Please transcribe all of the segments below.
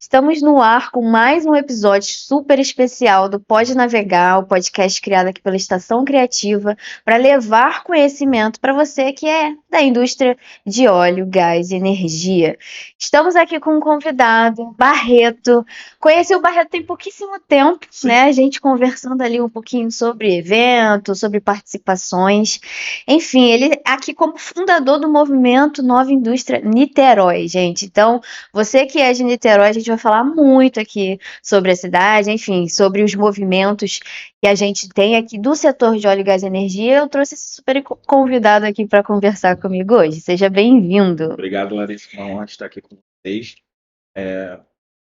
Estamos no ar com mais um episódio super especial do Pode Navegar, o podcast criado aqui pela Estação Criativa para levar conhecimento para você que é da indústria de óleo, gás e energia. Estamos aqui com um convidado, Barreto. Conheci o Barreto tem pouquíssimo tempo, né? A gente conversando ali um pouquinho sobre eventos, sobre participações. Enfim, ele aqui como fundador do movimento Nova Indústria Niterói, gente. Então, você que é de Niterói, a gente vai falar muito aqui sobre a cidade, enfim, sobre os movimentos que a gente tem aqui do setor de óleo, gás e energia. Eu trouxe esse super convidado aqui para conversar comigo hoje. Seja bem-vindo. Obrigado, Larissa. Uma honra estar aqui com vocês.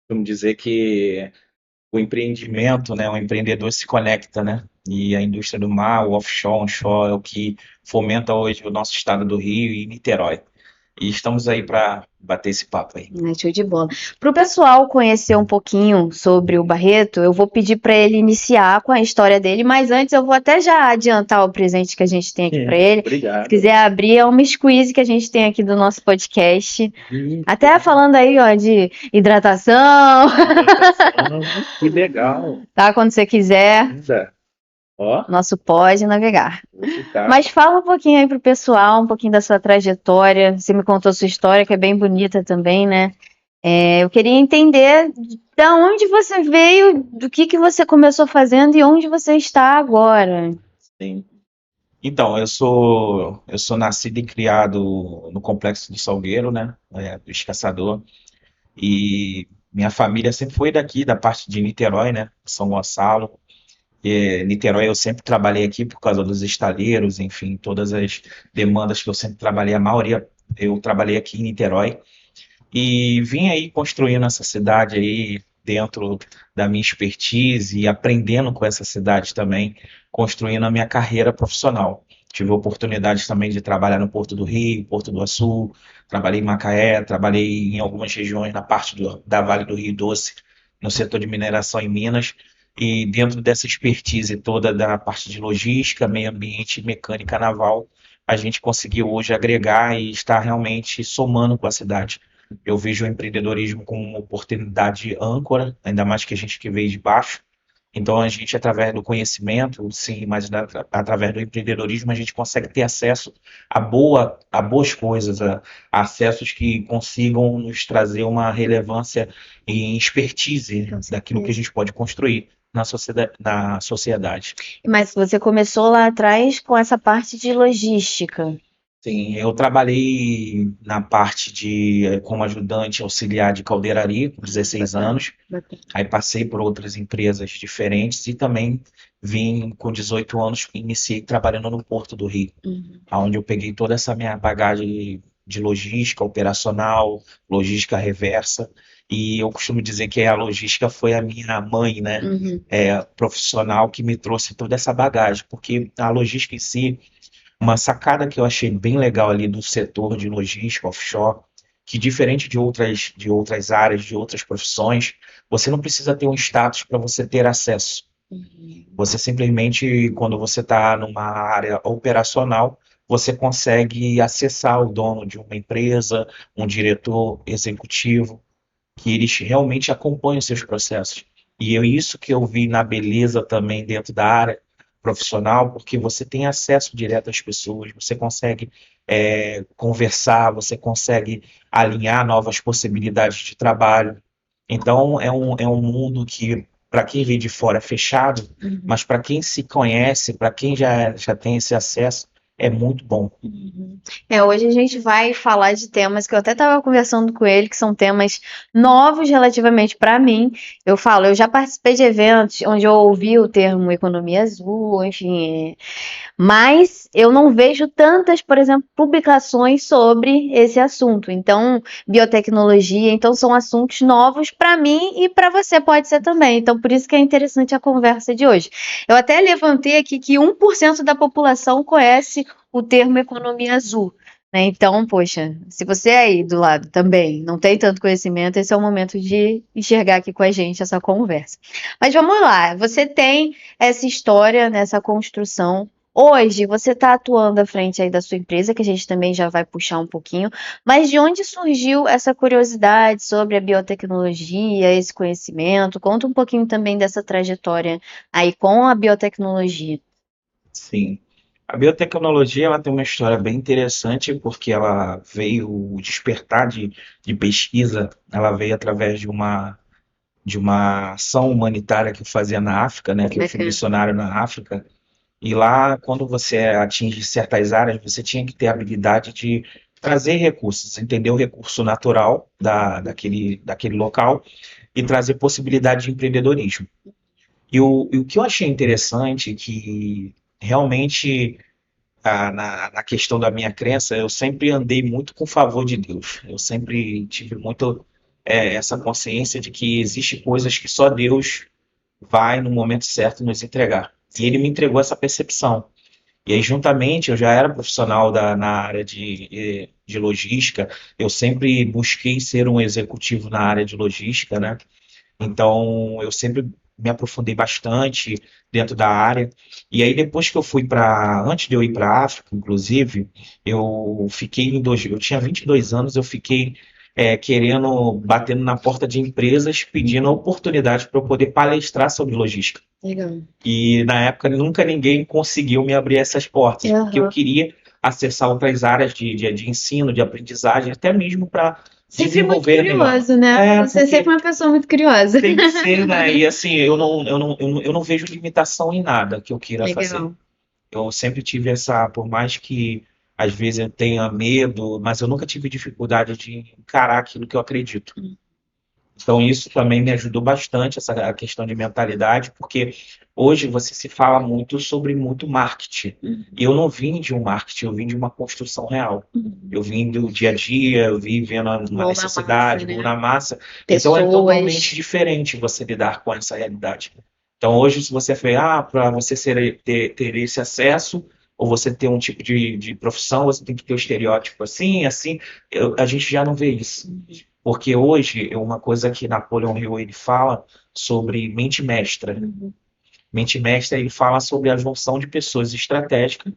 Vamos dizer que o empreendimento, né, o empreendedor se conecta, né? E a indústria do mar, o offshore, onshore, é o que fomenta hoje o nosso estado do Rio e Niterói. E estamos aí para bater esse papo aí. Show de bola. Para o pessoal conhecer um pouquinho sobre o Barreto, eu vou pedir para ele iniciar com a história dele, mas antes eu vou até já adiantar o presente que a gente tem aqui para ele. Obrigado. Se quiser abrir, é uma squeeze que a gente tem aqui do nosso podcast. Até falando aí, ó, de hidratação. Que legal. Tá? Quando você quiser. Linda. Ó, Nosso Pode Navegar. vou ficar. Mas fala um pouquinho aí pro pessoal, um pouquinho da sua trajetória. Você me contou sua história, que é bem bonita também, né? Eu queria entender da onde você veio, do que você começou fazendo e onde você está agora. Sim. Então, eu sou nascido e criado no Complexo do Salgueiro, né? Do Escaçador. E minha família sempre foi daqui, da parte de Niterói, né? São Gonçalo. Niterói eu sempre trabalhei aqui por causa dos estaleiros, enfim, todas as demandas que eu sempre trabalhei, a maioria eu trabalhei aqui em Niterói. E vim aí construindo essa cidade aí dentro da minha expertise e aprendendo com essa cidade também, construindo a minha carreira profissional. Tive oportunidades também de trabalhar no Porto do Rio, Porto do Açu, trabalhei em Macaé, trabalhei em algumas regiões na parte da Vale do Rio Doce, no setor de mineração em Minas. E dentro dessa expertise toda da parte de logística, meio ambiente e mecânica naval, a gente conseguiu hoje agregar e estar realmente somando com a cidade. Eu vejo o empreendedorismo como uma oportunidade âncora, ainda mais que a gente que veio de baixo. Então, a gente, através do conhecimento, sim, mas através do empreendedorismo, a gente consegue ter acesso a boas coisas, a acessos que consigam nos trazer uma relevância e expertise daquilo que a gente pode construir na sociedade. Mas você começou lá atrás com essa parte de logística. Sim, eu trabalhei na parte como ajudante auxiliar de caldeiraria por 16 anos. Aí passei por outras empresas diferentes e também vim com 18 anos, iniciei trabalhando no Porto do Rio, onde eu peguei toda essa minha bagagem de logística operacional, logística reversa, e eu costumo dizer que a logística foi a minha mãe, né, profissional, que me trouxe toda essa bagagem, porque a logística em si, uma sacada que eu achei bem legal ali do setor de logística offshore, que diferente de outras áreas, de outras profissões, você não precisa ter um status para você ter acesso. Você simplesmente, quando você está numa área operacional, você consegue acessar o dono de uma empresa, um diretor executivo, que eles realmente acompanham os seus processos. E isso que eu vi na beleza também dentro da área profissional, porque você tem acesso direto às pessoas, você consegue conversar, você consegue alinhar novas possibilidades de trabalho. Então, é um mundo que, para quem vem de fora, é fechado, mas para quem se conhece, para quem já tem esse acesso, é muito bom. Hoje a gente vai falar de temas que eu até estava conversando com ele, que são temas novos relativamente para mim. Eu falo, eu já participei de eventos onde eu ouvi o termo economia azul, enfim, mas eu não vejo tantas, por exemplo, publicações sobre esse assunto. Então, biotecnologia, então são assuntos novos para mim e para você pode ser também. Então, por isso que é interessante a conversa de hoje. Eu até levantei aqui que 1% da população conhece o termo economia azul, né? Então, poxa, se você aí do lado também não tem tanto conhecimento, esse é o momento de enxergar aqui com a gente essa conversa. Mas vamos lá, você tem essa história, nessa construção Hoje você está atuando à frente aí da sua empresa, que a gente também já vai puxar um pouquinho, mas de onde surgiu essa curiosidade sobre a biotecnologia, esse conhecimento? Conta um pouquinho também dessa trajetória aí com a biotecnologia. Sim. A biotecnologia ela tem uma história bem interessante porque ela veio, o despertar de pesquisa, ela veio através de uma ação humanitária que eu fazia na África, né? Que eu fui Bacana. missionário na África. E lá, quando você atinge certas áreas, você tinha que ter a habilidade de trazer recursos, entender o recurso natural daquele local e trazer possibilidade de empreendedorismo. E o que eu achei interessante é que realmente na questão da minha crença, eu sempre andei muito com o favor de Deus. Eu sempre tive muito essa consciência de que existem coisas que só Deus vai, no momento certo, nos entregar. E ele me entregou essa percepção. E aí, juntamente, eu já era profissional na área de logística, eu sempre busquei ser um executivo na área de logística, né? Então, eu sempre me aprofundei bastante dentro da área. E aí, depois que eu fui antes de eu ir para a África, inclusive, eu tinha 22 anos, eu fiquei batendo na porta de empresas, pedindo a oportunidade para eu poder palestrar sobre logística. Legal. E na época nunca ninguém conseguiu me abrir essas portas, porque eu Aham. queria acessar outras áreas de ensino, de aprendizagem, até mesmo para Sempre muito desenvolver melhor. curioso, né? Você é sempre Porque uma pessoa muito curiosa. tem que ser, né? E assim, eu não vejo limitação em nada que eu queira fazer. Legal. Eu sempre tive por mais que às vezes eu tenha medo, mas eu nunca tive dificuldade de encarar aquilo que eu acredito. Então, isso também me ajudou bastante, essa a questão de mentalidade, porque hoje você se fala muito sobre muito marketing. E eu não vim de um marketing, eu vim de uma construção real. Eu vim do dia a dia, eu vim vendo uma Mão na necessidade, massa, mão né? na massa. Então, é totalmente Pessoas. diferente você lidar com essa realidade. Então, hoje, se você para você ter esse acesso, ou você ter um tipo de profissão, você tem que ter o estereótipo assim, assim. A gente já não vê isso. Porque hoje, é uma coisa que Napoleão Hill ele fala sobre mente mestra. Mente mestra, ele fala sobre a junção de pessoas estratégicas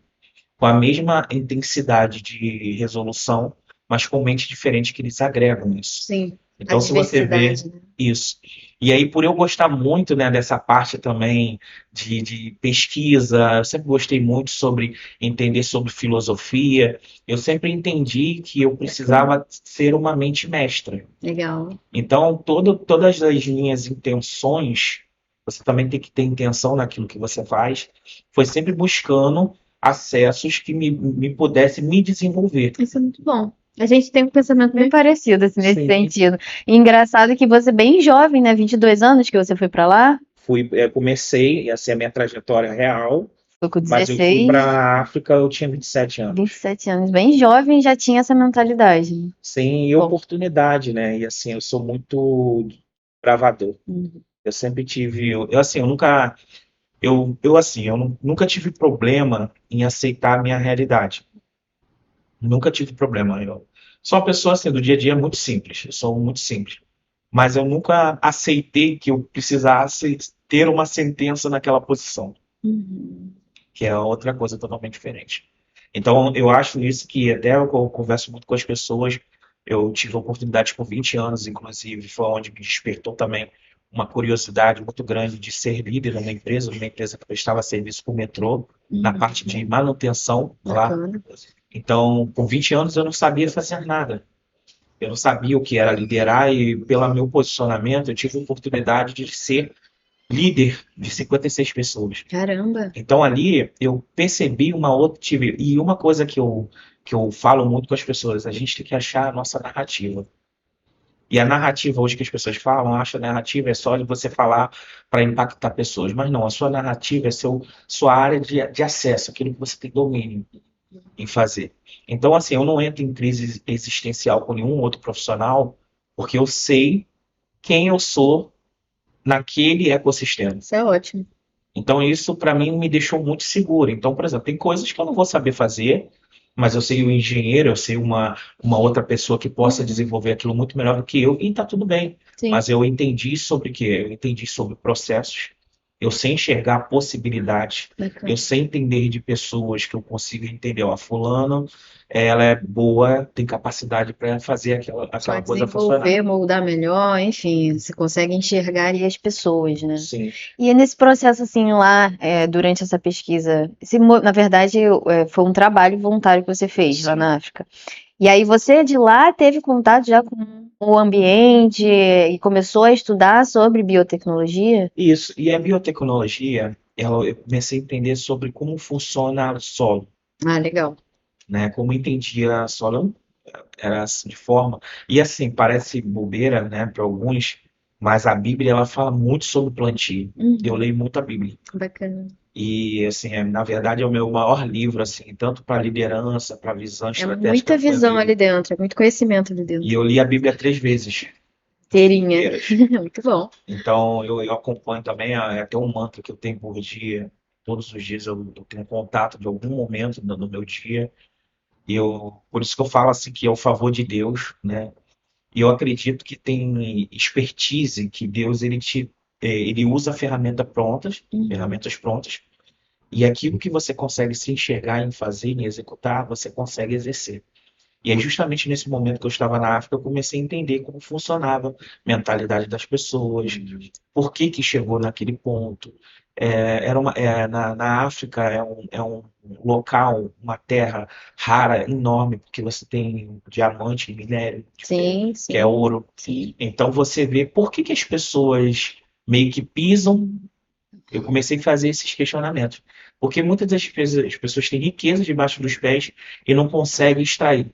com a mesma intensidade de resolução, mas com mente diferente que eles agregam isso. Sim, a Então, se você vê diversidade, né? isso. E aí, por eu gostar muito, né, dessa parte também de pesquisa, eu sempre gostei muito sobre entender sobre filosofia, eu sempre entendi que eu precisava ser uma mente mestra. Legal. Então, todas as minhas intenções, você também tem que ter intenção naquilo que você faz, foi sempre buscando acessos que me pudessem me desenvolver. Isso é muito bom. A gente tem um pensamento bem parecido, assim, nesse Sim. sentido. E engraçado que você, bem jovem, né? 22 anos que você foi pra lá, Comecei, essa é a minha trajetória real, foi com mas eu fui 16, para a África, eu tinha 27 anos. 27 anos. Bem jovem já tinha essa mentalidade, né? Sem Bom. oportunidade, né? E assim, eu sou muito bravador. Uhum. Eu sempre tive, assim, eu nunca, assim, nunca tive problema em aceitar a minha realidade. Nunca tive problema. Eu sou uma pessoa assim, do dia a dia muito simples. Eu sou muito simples. Mas eu nunca aceitei que eu precisasse ter uma sentença naquela posição, Uhum. que é outra coisa totalmente diferente. Então, eu acho isso que até eu converso muito com as pessoas. Eu tive a oportunidade com 20 anos, inclusive, foi onde me despertou também uma curiosidade muito grande de ser líder numa empresa que prestava serviço para o metrô, na parte de manutenção lá. Bacana. Então, com 20 anos, eu não sabia fazer nada. Eu não sabia o que era liderar e, pelo meu posicionamento, eu tive a oportunidade de ser líder de 56 pessoas. Caramba. Então, ali, eu percebi e uma coisa que eu falo muito com as pessoas, a gente tem que achar a nossa narrativa. E a narrativa hoje que as pessoas falam, acha a narrativa é só de você falar para impactar pessoas. Mas não, a sua narrativa é sua área de acesso, aquilo que você tem domínio em fazer. Então, assim, eu não entro em crise existencial com nenhum outro profissional, porque eu sei quem eu sou naquele ecossistema. Isso é ótimo. Então, isso para mim me deixou muito seguro. Então, por exemplo, tem coisas que eu não vou saber fazer, mas eu sei o engenheiro, eu sei uma outra pessoa que possa desenvolver aquilo muito melhor do que eu, e está tudo bem. Sim. Mas eu entendi sobre o quê? Eu entendi sobre processos, Eu sei enxergar possibilidades, Bacana. eu sei entender de pessoas que eu consigo entender, ó, fulano, ela é boa, tem capacidade para fazer Só aquela coisa funcionar. desenvolver, moldar melhor, enfim, você consegue enxergar ali as pessoas, né? Sim. E nesse processo, assim, lá, durante essa pesquisa, na verdade, foi um trabalho voluntário que você fez lá Sim. na África. E aí você de lá teve contato já com o ambiente e começou a estudar sobre biotecnologia? Isso. E a biotecnologia, eu comecei a entender sobre como funciona o solo, Ah, legal. né? Como entendia solo era assim, de forma. E assim, parece bobeira, né, para alguns, mas a Bíblia ela fala muito sobre plantio. Eu Uhum, leio muito a Bíblia. bacana. E assim, na verdade é o meu maior livro assim, tanto para liderança, para visão É estratégica muita foi a visão ali Bíblia. dentro, é muito conhecimento ali E dentro. eu li a Bíblia 3 vezes Inteirinha. inteiras. Muito bom. Então eu acompanho também, é até um mantra que eu tenho por dia. Todos os dias eu tenho contato de algum momento no meu dia. Por isso que eu falo assim que é o favor de Deus, né? E eu acredito que tem expertise que Deus ele usa Uhum. ferramentas prontas, e aquilo que você consegue se enxergar em fazer, em executar, você consegue exercer. E é justamente nesse momento que eu estava na África, eu comecei a entender como funcionava a mentalidade das pessoas, por que que chegou naquele ponto. Na África é um local, uma terra rara, enorme, porque você tem diamante, minério, Sim, que é sim, ouro. sim. Então você vê por que que as pessoas meio que pisam. Eu comecei a fazer esses questionamentos. Porque muitas das vezes as pessoas têm riqueza debaixo dos pés e não conseguem extrair.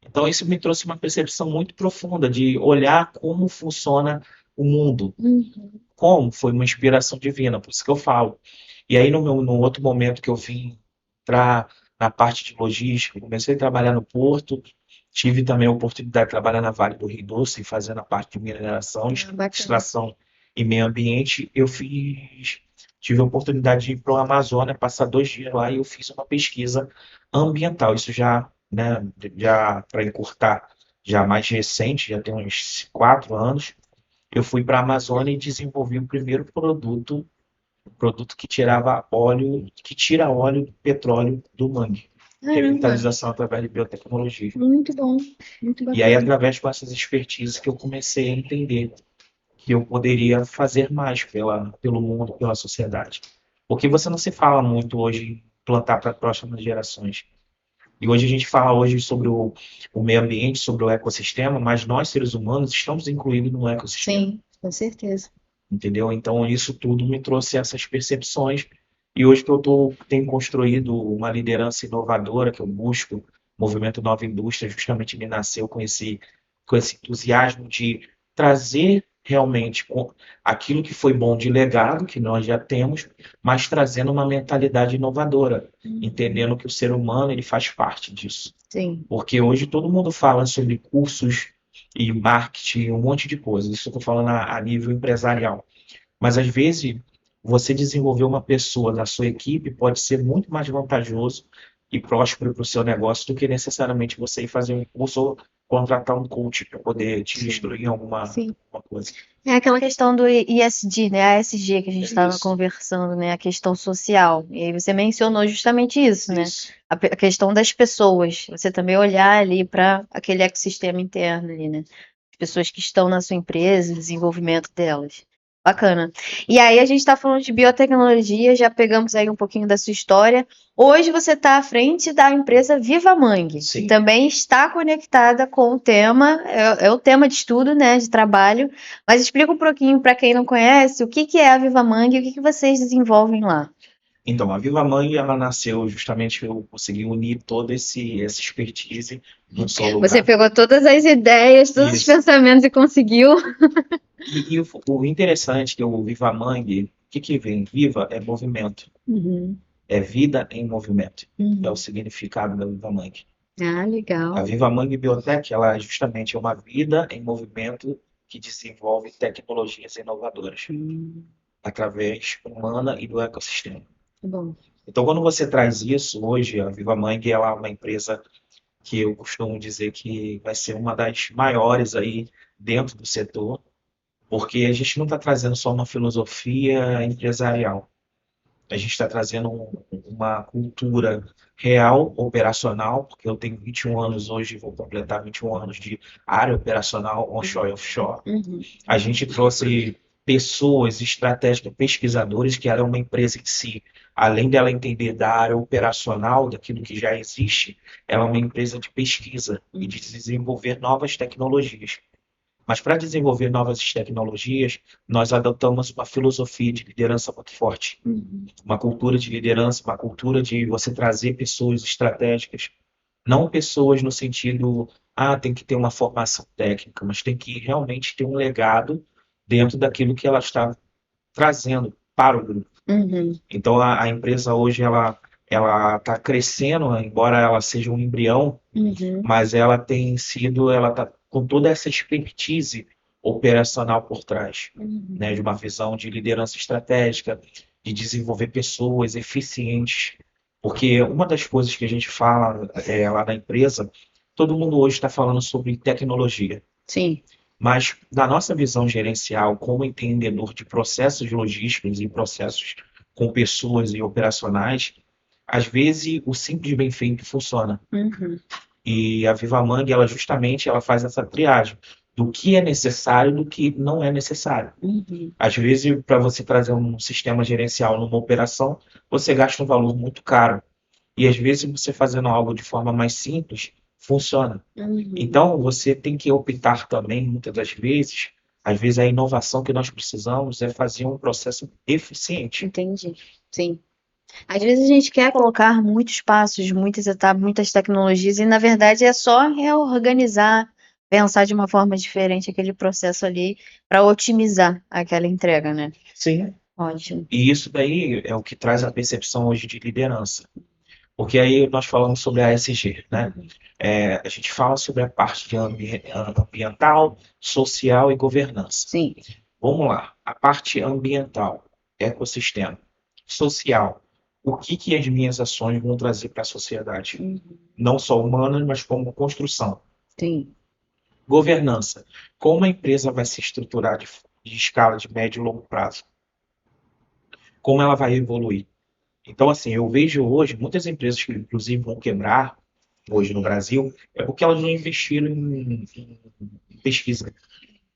Então isso me trouxe uma percepção muito profunda de olhar como funciona o mundo. Uhum. Como foi uma inspiração divina, por isso que eu falo. E aí no outro momento que eu vim entrar na parte de logística, comecei a trabalhar no porto, tive também a oportunidade de trabalhar na Vale do Rio Doce, fazendo a parte de mineração, Ah, bacana. extração e meio ambiente. Tive a oportunidade de ir para o Amazônia, passar 2 dias lá e eu fiz uma pesquisa ambiental. Isso já, né, já para encurtar, já mais recente, já tem uns 4 anos. Eu fui para a Amazônia e desenvolvi o primeiro produto, um produto que tirava óleo, que tira óleo do petróleo do mangue. Caramba, Revitalização através de biotecnologia. muito bom, muito E aí, bacana. através dessas expertises, que eu comecei a entender que eu poderia fazer mais pelo mundo, pela sociedade. Porque você não se fala muito hoje em plantar para próximas gerações. E hoje a gente fala hoje sobre o meio ambiente, sobre o ecossistema, mas nós, seres humanos, estamos incluídos no ecossistema. Sim, com certeza. Entendeu? Então isso tudo me trouxe essas percepções e hoje que tenho construído uma liderança inovadora que eu busco, o movimento Nova Indústria justamente me nasceu com esse entusiasmo de trazer realmente aquilo que foi bom de legado que nós já temos, mas trazendo uma mentalidade inovadora, Uhum. entendendo que o ser humano ele faz parte disso. Sim, Porque hoje todo mundo fala sobre cursos e marketing, um monte de coisas. Isso eu estou falando a nível empresarial. Mas às vezes você desenvolver uma pessoa da sua equipe pode ser muito mais vantajoso e próspero para o seu negócio do que necessariamente você ir fazer um curso ou contratar um coach para poder te sim, instruir em alguma sim. coisa. É aquela questão do ISD, né? A ASG que a gente É estava isso, conversando, né? A questão social. E aí você mencionou justamente isso, né? isso. A questão das pessoas. Você também olhar ali para aquele ecossistema interno ali, né? As pessoas que estão na sua empresa, o desenvolvimento delas. Bacana. E aí a gente está falando de biotecnologia, já pegamos aí um pouquinho da sua história. Hoje você está à frente da empresa Viva Mangue, que Sim. também está conectada com o tema, é o tema de estudo, né, de trabalho. Mas explica um pouquinho para quem não conhece o que que é a Viva Mangue e o que que vocês desenvolvem lá. Então, a Viva Mãe, ela nasceu justamente eu consegui unir toda essa expertise num só Você lugar. pegou todas as ideias, todos os Isso. pensamentos e conseguiu. E o interessante é que o Viva Mangue, o que que vem? Viva é movimento, Uhum, é vida em movimento. É o uhum. significado da Viva Mangue. Ah, A legal. Viva Mangue Biotech, ela justamente é uma vida em movimento que desenvolve tecnologias inovadoras Hum, através humana e do ecossistema. tá bom. Então, quando você traz isso, hoje a Viva Mangue ela é uma empresa que eu costumo dizer que vai ser uma das maiores aí dentro do setor. Porque a gente não está trazendo só uma filosofia empresarial. A gente está trazendo uma cultura real, operacional, porque eu tenho 21 anos hoje, vou completar 21 anos de área operacional onshore e offshore. Uhum. A gente trouxe pessoas estratégicas, pesquisadores, que era uma empresa em si, além dela entender da área operacional, daquilo que já existe, ela é uma empresa de pesquisa e de desenvolver novas tecnologias. Mas para desenvolver novas tecnologias, nós adotamos uma filosofia de liderança muito forte, Uhum. uma cultura de liderança, uma cultura de você trazer pessoas estratégicas, não pessoas no sentido, tem que ter uma formação técnica, mas tem que realmente ter um legado dentro daquilo que ela está trazendo para o grupo. Uhum. Então a empresa hoje ela está crescendo, embora ela seja um embrião, Uhum. mas ela está com toda essa expertise operacional por trás, Uhum. né, de uma visão de liderança estratégica, de desenvolver pessoas eficientes, porque uma das coisas que a gente fala lá na empresa, todo mundo hoje está falando sobre tecnologia, Sim. mas na nossa visão gerencial, como entendedor de processos logísticos e processos com pessoas e operacionais, às vezes o simples bem feito funciona. Uhum. E a Viva Mangue, ela faz essa triagem do que é necessário e do que não é necessário. Uhum. Às vezes, para você trazer um sistema gerencial numa operação, você gasta um valor muito caro. E às vezes, você fazendo algo de forma mais simples, funciona. Uhum. Então, você tem que optar também, muitas das vezes, às vezes a inovação que nós precisamos é fazer um processo eficiente. Entendi. Sim. Às vezes a gente quer colocar muitos passos, muitas etapas, muitas tecnologias, e na verdade é só reorganizar, pensar de uma forma diferente aquele processo ali para otimizar aquela entrega, né? Sim. Ótimo. E isso daí é o que traz a percepção hoje de liderança. Porque aí nós falamos sobre a ESG, né? A gente fala sobre a parte de ambiental, social e governança. Sim. Vamos lá. A parte ambiental, ecossistema. Social, o que as minhas ações vão trazer para a sociedade? Uhum. Não só humanas, mas como construção. Sim. Governança, como a empresa vai se estruturar de escala de médio e longo prazo? Como ela vai evoluir? Então, assim, eu vejo hoje muitas empresas que, inclusive, vão quebrar hoje no Brasil, é porque elas não investiram em pesquisa.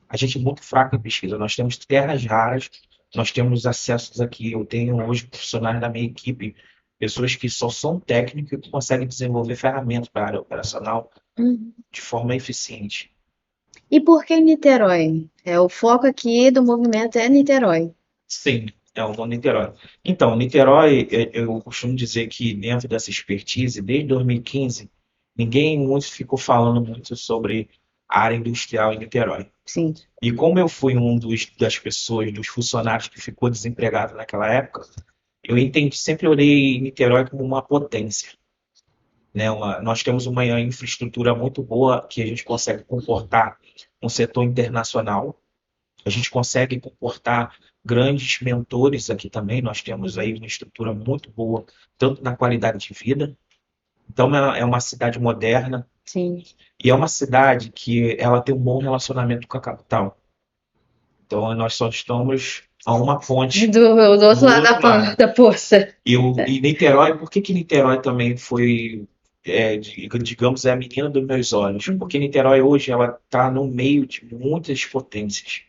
A gente é muito fraco em pesquisa. Nós temos terras raras, nós temos acessos aqui. Eu tenho hoje profissionais da minha equipe, pessoas que só são técnicos e que conseguem desenvolver ferramentas para a área operacional Uhum. de forma eficiente. E por que Niterói? O foco aqui do movimento é Niterói. Sim, é o nome Niterói. Então, Niterói, eu costumo dizer que dentro dessa expertise, desde 2015, ninguém muito ficou falando muito sobre a área industrial em Niterói. Sim. E como eu fui das pessoas, dos funcionários que ficou desempregado naquela época, eu entendi, sempre olhei Niterói como uma potência, né? Nós temos uma infraestrutura muito boa que a gente consegue comportar um setor internacional, a gente consegue comportar grandes mentores aqui também, nós temos aí uma estrutura muito boa, tanto na qualidade de vida, então é uma cidade moderna, Sim. e é uma cidade que ela tem um bom relacionamento com a capital. Então nós só estamos a uma ponte Do outro do lado outro lado. da poça. E Niterói, por que Niterói também foi, digamos, é a menina dos meus olhos? Porque Niterói hoje ela está no meio de muitas potências.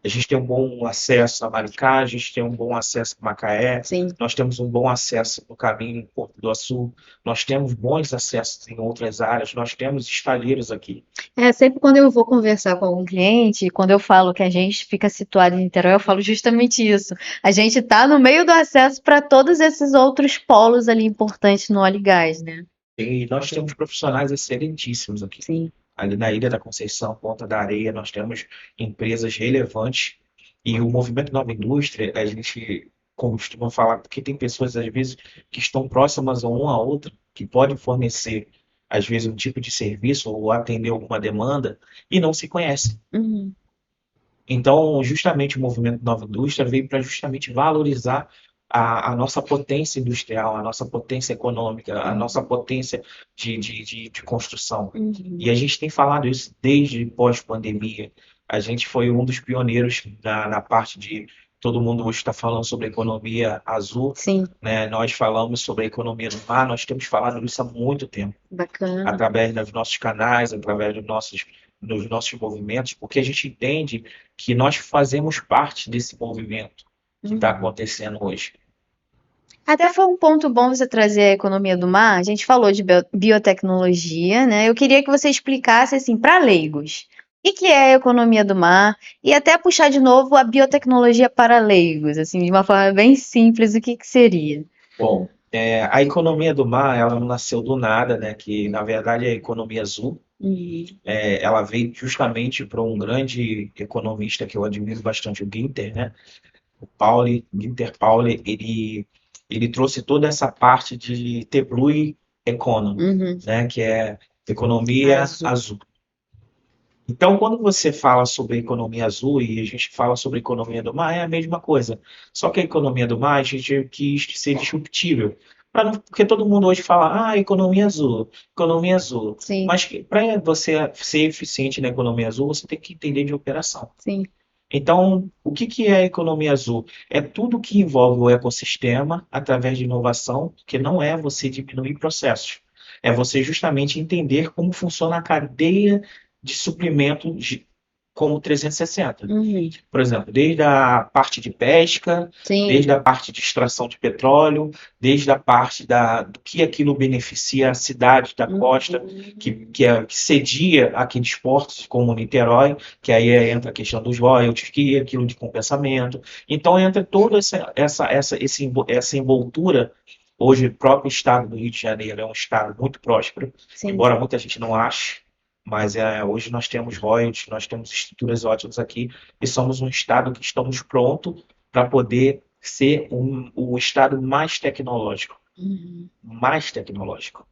A gente tem um bom acesso a Maricá, a gente tem um bom acesso a Macaé, Sim. nós temos um bom acesso no caminho em Porto do Açu, nós temos bons acessos em outras áreas, nós temos estaleiros aqui. Sempre quando eu vou conversar com algum cliente, quando eu falo que a gente fica situado em Niterói, eu falo justamente isso. A gente está no meio do acesso para todos esses outros polos ali importantes no óleo e gás, né? E nós temos profissionais excelentíssimos aqui. Sim. Ali na Ilha da Conceição, Ponta da Areia, nós temos empresas relevantes e o movimento Nova Indústria, a gente costuma falar porque tem pessoas, às vezes, que estão próximas a uma a outra, que podem fornecer, às vezes, um tipo de serviço ou atender alguma demanda e não se conhecem. Uhum. Então, justamente o movimento Nova Indústria veio para justamente valorizar a nossa potência industrial, a nossa potência econômica, a nossa potência de construção. Uhum. E a gente tem falado isso desde pós-pandemia. A gente foi um dos pioneiros na parte de. Todo mundo hoje está falando sobre a economia azul, Sim, né? Nós falamos sobre a economia do mar, nós temos falado isso há muito tempo, bacana. através dos nossos canais, através dos nossos movimentos, porque a gente entende que nós fazemos parte desse movimento que está acontecendo hoje. Até foi um ponto bom você trazer a economia do mar. A gente falou de biotecnologia, né? Eu queria que você explicasse assim para leigos. O que é a economia do mar? E até puxar de novo a biotecnologia para leigos, assim, de uma forma bem simples, o que que seria? Bom, a economia do mar, ela não nasceu do nada, né? Que na verdade é a economia azul. Uhum. Ela veio justamente para um grande economista que eu admiro bastante, o Günther, né? O Pauli, Günther Pauli, ele trouxe toda essa parte de The Blue Economy, Uhum. né? Que é economia Azul. azul. Então, quando você fala sobre economia azul e a gente fala sobre economia do mar, é a mesma coisa. Só que a economia do mar, a gente quis ser disruptível. Porque todo mundo hoje fala, economia azul, economia azul. Sim, Mas para você ser eficiente na economia azul, você tem que entender de operação. sim. Então, o que que é a economia azul? É tudo que envolve o ecossistema através de inovação, que não é você diminuir processos. É você justamente entender como funciona a cadeia de suprimento como 360. Uhum. Por exemplo, desde a parte de pesca, Sim. desde a parte de extração de petróleo, desde a parte do que aquilo beneficia a cidade da costa, que cedia aqueles portos como Niterói, que aí entra a questão dos royalties, que é aquilo de compensamento. Então entra toda essa envoltura. Hoje, o próprio estado do Rio de Janeiro é um estado muito próspero, Sim. embora muita gente não ache, mas hoje nós temos royalties, nós temos estruturas ótimas aqui, e somos um estado que estamos prontos para poder ser o estado mais tecnológico. Uhum. Mais tecnológico.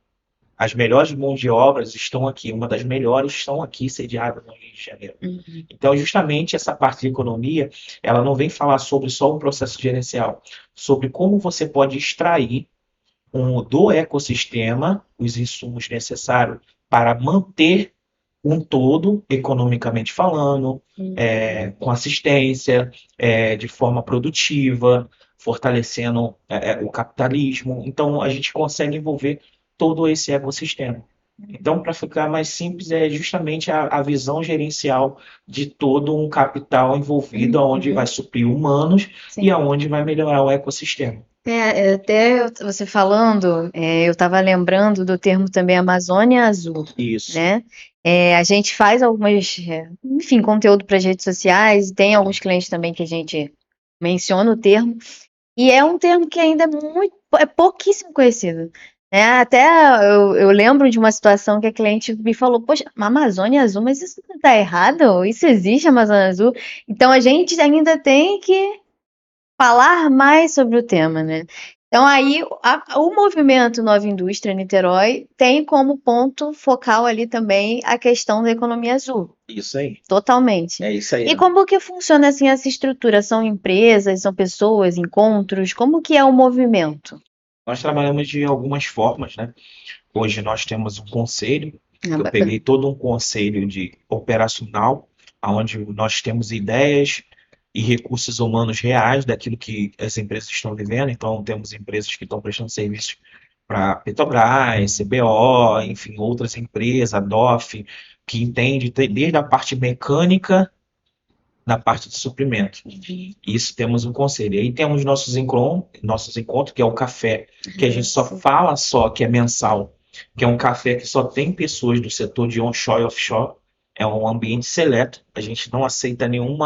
As melhores mãos de obras estão aqui, uma das melhores estão aqui sediadas no Rio de Janeiro. Uhum. Então, justamente essa parte de economia, ela não vem falar sobre só um processo gerencial, sobre como você pode extrair do ecossistema os insumos necessários para manter um todo, economicamente falando, com assistência, de forma produtiva, fortalecendo o capitalismo. Então, a gente consegue envolver todo esse ecossistema. Então, para ficar mais simples, é justamente a visão gerencial de todo um capital envolvido, onde vai suprir humanos Sim. e aonde vai melhorar o ecossistema. Até você falando, eu estava lembrando do termo também Amazônia Azul, Isso. né? A gente faz algumas, enfim, conteúdo para as redes sociais, e tem alguns clientes também que a gente menciona o termo, e é um termo que ainda é pouquíssimo conhecido, né? Até eu lembro de uma situação que a cliente me falou, poxa, Amazônia Azul, mas isso não está errado? Isso existe, Amazônia Azul? Então a gente ainda tem que falar mais sobre o tema, né? Então aí o movimento Nova Indústria Niterói tem como ponto focal ali também a questão da economia azul. Isso aí. Totalmente. É isso aí. E como que funciona assim essa estrutura? São empresas, são pessoas, encontros? Como que é o movimento? Nós trabalhamos de algumas formas, né? Hoje nós temos um conselho, que eu Bacana. peguei todo um conselho de operacional, onde nós temos ideias e recursos humanos reais daquilo que as empresas estão vivendo. Então, temos empresas que estão prestando serviços para Petrobras, CBO, enfim, outras empresas, a DOF, que entende desde a parte mecânica na parte de suprimento. Isso temos um conselho. Aí temos nossos encontros, que é o café, que a gente só que é mensal, que é um café que só tem pessoas do setor de onshore e offshore. É um ambiente seleto. A gente não aceita nenhum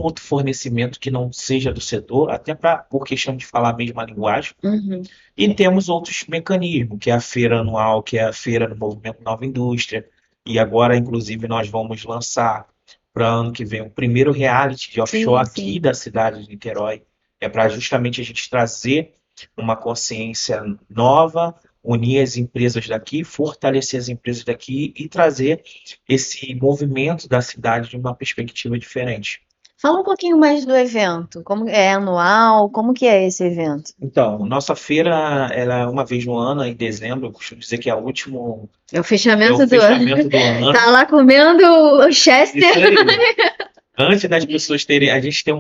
outro fornecimento que não seja do setor, até por questão de falar a mesma linguagem. Uhum. E temos outros mecanismos, que é a feira anual, que é a feira do Movimento Nova Indústria. E agora, inclusive, nós vamos lançar para ano que vem o primeiro reality de offshore aqui da cidade de Niterói. É para justamente a gente trazer uma consciência nova, unir as empresas daqui, fortalecer as empresas daqui e trazer esse movimento da cidade de uma perspectiva diferente. Fala um pouquinho mais do evento. Como é anual? Como que é esse evento? Então, nossa feira, ela é uma vez no ano, em dezembro, eu costumo dizer que é É o é o fechamento do ano. fechamento do Tá ano. lá comendo o Isso Chester. aí. Antes das pessoas terem, a gente tem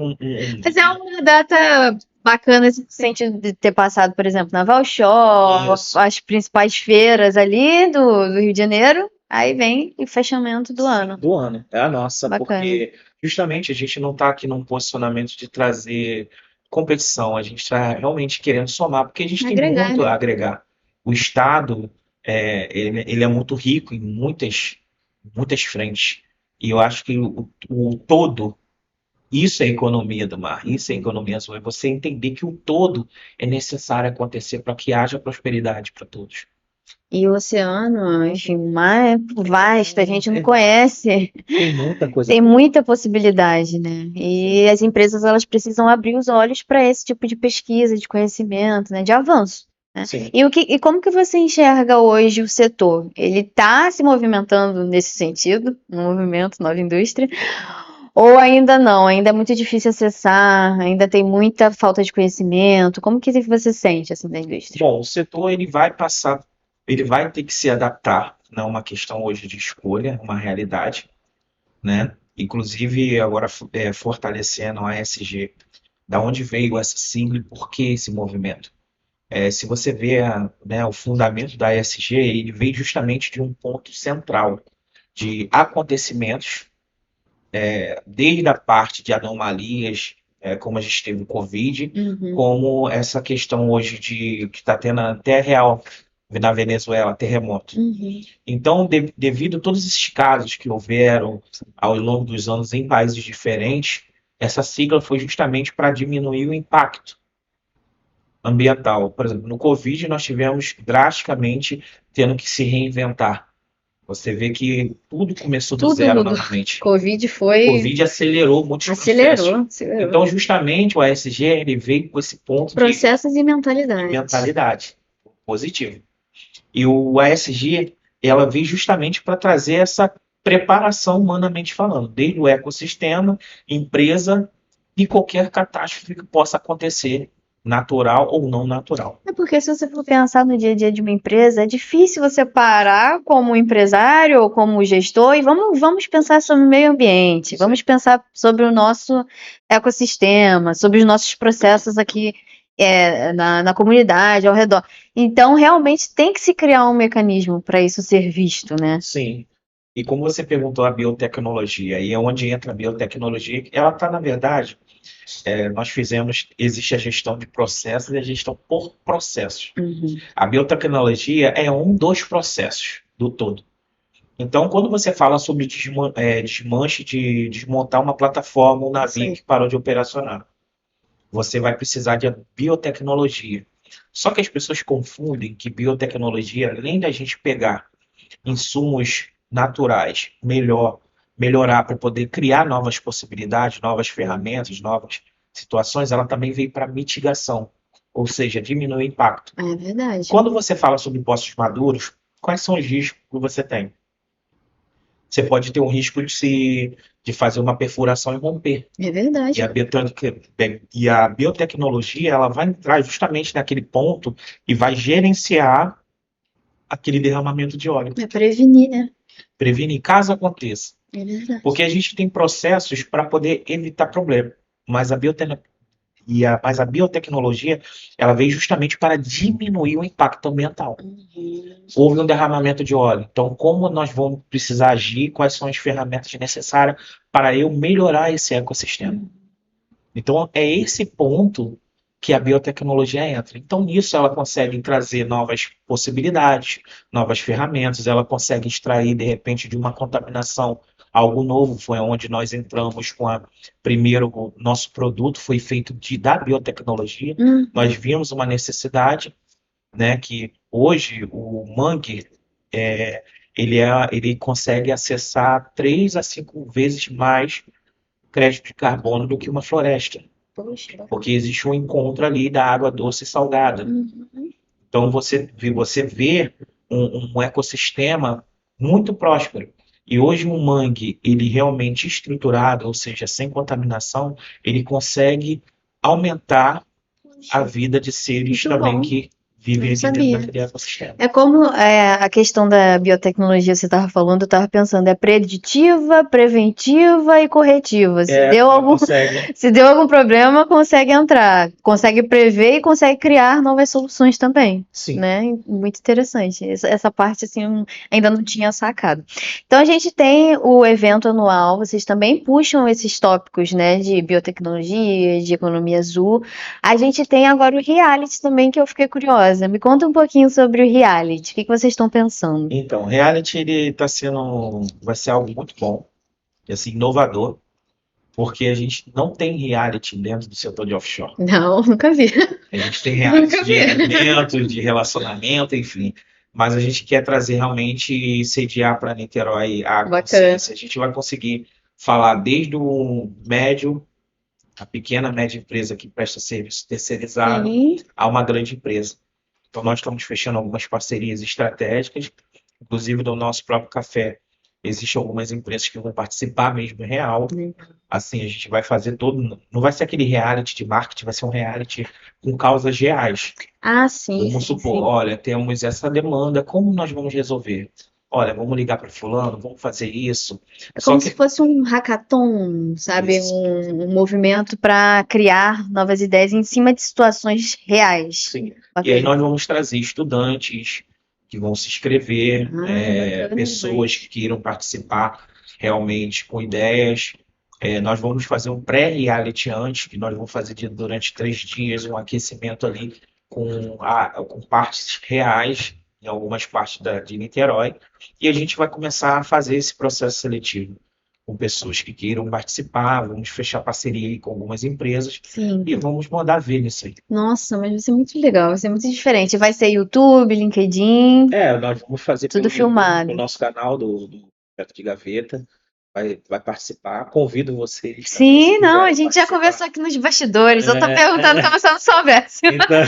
Mas é uma data bacana nesse sentido de ter passado, por exemplo, na Valshop, isso, as principais feiras ali do Rio de Janeiro. Aí vem o fechamento do ano. do ano, é a nossa, Bacana. porque justamente a gente não está aqui num posicionamento de trazer competição, a gente está realmente querendo somar, porque a gente tem Agregar, muito né? a agregar. O Estado, ele é muito rico em muitas frentes, e eu acho que o todo, isso é economia do mar, isso é economia azul, é você entender que o todo é necessário acontecer para que haja prosperidade para todos. E o oceano, enfim, o mar é vasto, a gente não conhece. Tem muita coisa. Tem muita possibilidade, né? E as empresas elas precisam abrir os olhos para esse tipo de pesquisa, de conhecimento, né? De avanço. Né? Sim. E como que você enxerga hoje o setor? Ele está se movimentando nesse sentido, no movimento Nova Indústria? Ou ainda não? Ainda é muito difícil acessar, ainda tem muita falta de conhecimento. Como que você sente assim da indústria? Bom, o setor ele vai passar, ele vai ter que se adaptar, não é uma questão hoje de escolha, é uma realidade, né? Inclusive agora fortalecendo a ESG, da onde veio essa sigla e por que esse movimento? Se você vê né, o fundamento da ESG, ele veio justamente de um ponto central de acontecimentos, desde a parte de anomalias, como a gente teve o Covid, Uhum, como essa questão hoje de que está tendo até real na Venezuela, terremoto. uhum. Então, devido a todos esses casos que houveram ao longo dos anos em países diferentes, essa sigla foi justamente para diminuir o impacto ambiental. Por exemplo, no Covid nós tivemos drasticamente tendo que se reinventar. Você vê que tudo começou do Tudo zero mudou. novamente. Covid O foi. Covid acelerou muitos processos. Acelerou. Então, justamente o ASG ele veio com esse ponto Processos e de mentalidade. mentalidade positiva. E o ASG ela veio justamente para trazer essa preparação humanamente falando, desde o ecossistema, empresa e qualquer catástrofe que possa acontecer, natural ou não natural. É porque se você for pensar no dia a dia de uma empresa, é difícil você parar como empresário ou como gestor e vamos pensar sobre o meio ambiente, vamos pensar sobre o nosso ecossistema, sobre os nossos processos aqui na comunidade, ao redor. Então, realmente tem que se criar um mecanismo para isso ser visto, né? Sim. E como você perguntou a biotecnologia, e é onde entra a biotecnologia, ela está, na verdade, nós fizemos, existe a gestão de processos e a gestão por processos. Uhum. A biotecnologia é um dos processos do todo. Então, quando você fala sobre desmanche de desmontar uma plataforma, um navio Sim. que parou de operacionar, você vai precisar de biotecnologia. Só que as pessoas confundem que biotecnologia, além da gente pegar insumos naturais, melhorar para poder criar novas possibilidades, novas ferramentas, novas situações, ela também veio para mitigação, ou seja, diminuir o impacto. É verdade. Quando você fala sobre postos maduros, quais são os riscos que você tem? Você pode ter um risco de fazer uma perfuração e romper. É verdade. E a biotecnologia ela vai entrar justamente naquele ponto e vai gerenciar aquele derramamento de óleo. É prevenir, né? Prevenir caso aconteça. É verdade. Porque a gente tem processos para poder evitar problema. Mas mas a biotecnologia ela veio justamente para diminuir o impacto ambiental. Houve um derramamento de óleo. Então, como nós vamos precisar agir? Quais são as ferramentas necessárias para eu melhorar esse ecossistema? Então, é esse ponto que a biotecnologia entra. Então, nisso ela consegue trazer novas possibilidades, novas ferramentas, ela consegue extrair, de repente, de uma contaminação algo novo. Foi onde nós entramos com primeiro, o nosso produto foi feito da biotecnologia. Nós vimos uma necessidade, né, que hoje o mangue ele consegue acessar 3 a 5 vezes mais crédito de carbono do que uma floresta. Poxa. Porque existe um encontro ali da água doce e salgada. Então você vê um ecossistema muito próspero. E hoje um mangue, ele realmente estruturado, ou seja, sem contaminação, ele consegue aumentar a Poxa, vida de seres muito também bom. que vivem Não ali dentro sabia. daquele ecossistema. É como a questão da biotecnologia, você estava falando, eu estava pensando, é preditiva, preventiva e corretiva. Ela consegue. Se deu algum problema, consegue entrar, consegue prever e consegue criar novas soluções também, Sim. né? Muito interessante. Essa parte, assim, eu ainda não tinha sacado. Então, a gente tem o evento anual, vocês também puxam esses tópicos, né, de biotecnologia, de economia azul. A gente tem agora o reality também, que eu fiquei curiosa. Me conta um pouquinho sobre o reality. O que vocês estão pensando? Então, reality ele vai ser algo muito bom, e assim, inovador, porque a gente não tem reality dentro do setor de offshore. Não, nunca vi. A gente tem Nunca reality de vi. alimentos, de relacionamento, enfim. Mas a gente quer trazer realmente e sediar para Niterói a Bacana. consciência. A gente vai conseguir falar desde o médio, a pequena, média empresa que presta serviço terceirizado, Sim. a uma grande empresa. Então, nós estamos fechando algumas parcerias estratégicas, inclusive do nosso próprio café. Existem algumas empresas que vão participar mesmo real. Assim, a gente vai fazer todo. Não vai ser aquele reality de marketing, vai ser um reality com causas reais. Ah, sim, Vamos sim, supor, sim. olha, temos essa demanda, como nós vamos resolver? Olha, vamos ligar para fulano, vamos fazer isso. É Só como se que fosse um hackathon, sabe? isso, Um movimento para criar novas ideias em cima de situações reais. sim. E aí Bacana. nós vamos trazer estudantes que vão se inscrever, Bacana pessoas demais. que queiram participar realmente com ideias. Nós vamos fazer um pré-reality antes, que nós vamos fazer durante 3 dias um aquecimento ali com partes reais em algumas partes de Niterói. E a gente vai começar a fazer esse processo seletivo com pessoas que queiram participar. Vamos fechar parceria aí com algumas empresas Sim. e vamos mandar ver nisso aí. Nossa, mas vai ser muito legal, vai ser muito diferente. Vai ser YouTube, LinkedIn, Nós vamos fazer tudo pelo YouTube, no filmado. nosso canal do Projeto de Gaveta. Vai participar. Convido vocês também, se Sim, não, a quiserem gente já participar. conversou aqui nos bastidores. Eu tô É, perguntando como se eu não soubesse. então,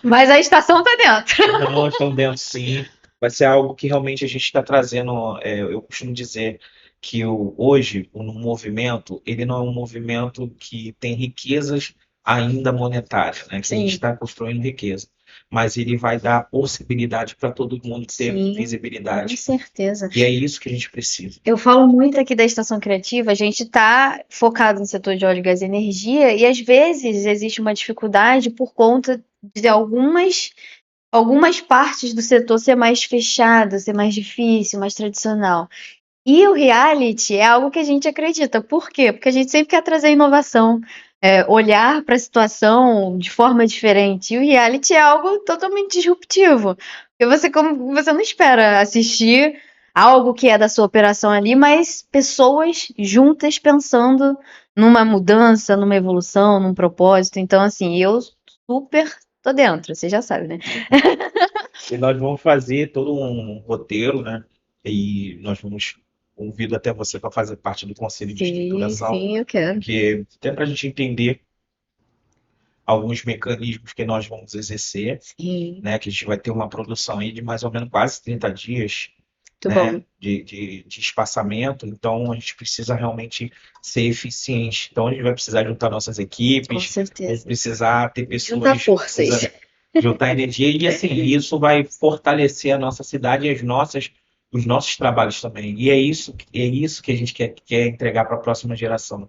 Mas a estação tá dentro. não, estão dentro, sim. Vai ser algo que realmente a gente está trazendo. Eu costumo dizer que hoje o movimento, ele não é um movimento que tem riquezas ainda monetárias, né? Que a gente Sim, está construindo riqueza. Mas ele vai dar possibilidade para todo mundo ter sim, com visibilidade. certeza. E é isso que a gente precisa. Eu falo muito aqui da estação criativa, a gente está focado no setor de óleo, gás e energia, e às vezes existe uma dificuldade por conta de algumas partes do setor ser mais fechada, ser mais difícil, mais tradicional. E o reality é algo que a gente acredita. Por quê? Porque a gente sempre quer trazer inovação, olhar para a situação de forma diferente. E o reality é algo totalmente disruptivo. Porque como você não espera assistir algo que é da sua operação ali, mas pessoas juntas pensando numa mudança, numa evolução, num propósito. Então, assim, eu super tô dentro, você já sabe, né? E nós vamos fazer todo um roteiro, né? E nós vamos convido até você para fazer parte do conselho de Sim, estruturação, sim, eu quero. porque até para a gente entender alguns mecanismos que nós vamos exercer, Sim, né? Que a gente vai ter uma produção aí de mais ou menos quase 30 dias, muito né? bom, De espaçamento, então a gente precisa realmente ser eficiente. Então a gente vai precisar juntar nossas com equipes, vamos certeza. precisar ter Juntar pessoas, forças. precisa juntar energia e assim, isso vai fortalecer a nossa cidade e os nossos trabalhos também. E é isso que a gente quer entregar para a próxima geração.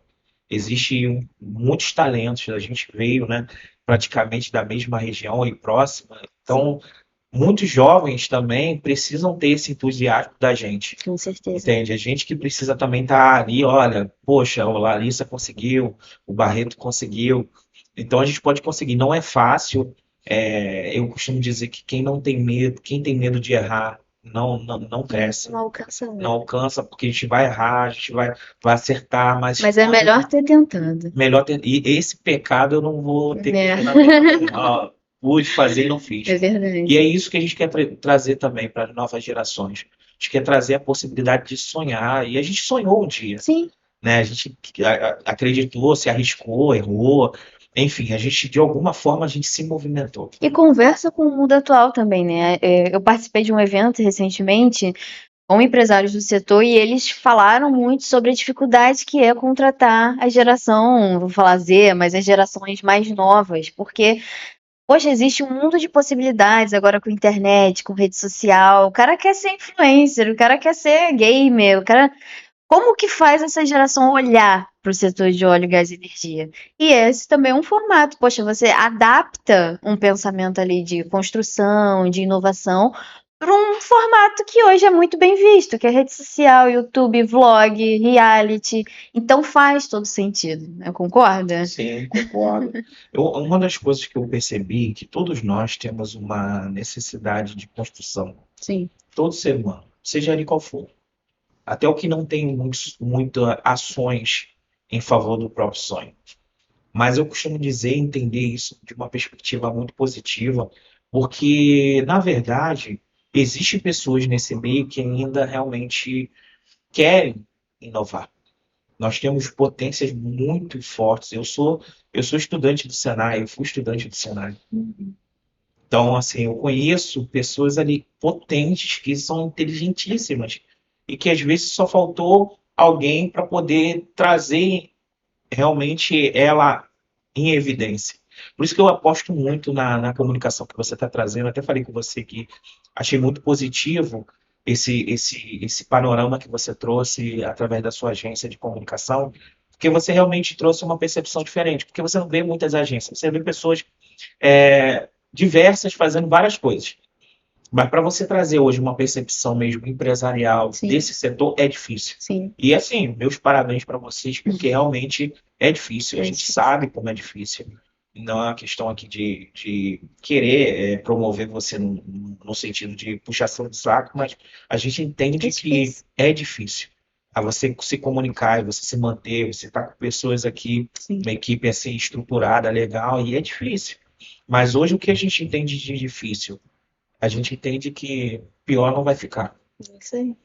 Existem muitos talentos, a gente veio, né, praticamente da mesma região e próxima, Sim, então muitos jovens também precisam ter esse entusiasmo da gente. com certeza. Entende? A gente que precisa também estar ali, olha, poxa, o Larissa conseguiu, o Barreto conseguiu. Então a gente pode conseguir. Não é fácil. Eu costumo dizer que quem não tem medo, quem tem medo de errar, não cresce, Não alcança não nada. alcança, porque a gente vai errar, a gente vai acertar, mas Mas é quando melhor ter tentado. melhor ter. E esse pecado eu não vou ter que É, tirar também. Ó, pude fazer e não é fiz. E é verdade. isso que a gente quer trazer também para as novas gerações. A gente quer trazer a possibilidade de sonhar. E a gente sonhou um dia, Sim. né? A gente acreditou, se arriscou, errou. Enfim, a gente, de alguma forma, a gente se movimentou. E conversa com o mundo atual também, né? Eu participei de um evento recentemente com empresários do setor e eles falaram muito sobre a dificuldade que é contratar a geração, vou falar Z, mas as gerações mais novas, porque poxa, existe um mundo de possibilidades agora com internet, com rede social. O cara quer ser influencer, o cara quer ser gamer, o cara. Como que faz essa geração olhar para o setor de óleo, gás e energia? E esse também é um formato. Poxa, você adapta um pensamento ali de construção, de inovação, para um formato que hoje é muito bem visto, que é rede social, YouTube, vlog, reality. Então faz todo sentido, né? Concorda? Sim, concordo. Uma das coisas que eu percebi é que todos nós temos uma necessidade de construção. Sim. Todo ser humano, seja ele qual for. Até o que não tem muitas ações em favor do próprio sonho. Mas eu costumo dizer, entender isso de uma perspectiva muito positiva, porque, na verdade, existem pessoas nesse meio que ainda realmente querem inovar. Nós temos potências muito fortes. Eu sou estudante do Senai, eu fui estudante do Senai. Então, assim, eu conheço pessoas ali potentes que são inteligentíssimas e que às vezes só faltou alguém para poder trazer realmente ela em evidência. Por isso que eu aposto muito na comunicação que você está trazendo. Até falei com você que achei muito positivo esse panorama que você trouxe através da sua agência de comunicação, porque você realmente trouxe uma percepção diferente, porque você não vê muitas agências, você vê pessoas diversas fazendo várias coisas. Mas para você trazer hoje uma percepção mesmo empresarial Sim. desse setor é difícil. Sim. E assim, meus parabéns para vocês, porque realmente é difícil. A gente sabe como é difícil. Não é uma questão aqui de querer promover você no sentido de puxação de saco, mas a gente entende que é difícil. A você se comunicar, você se manter, você está com pessoas aqui, Sim. uma equipe assim estruturada, legal, e é difícil. Mas hoje o que a gente entende de difícil? A gente entende que pior não vai ficar. Isso aí.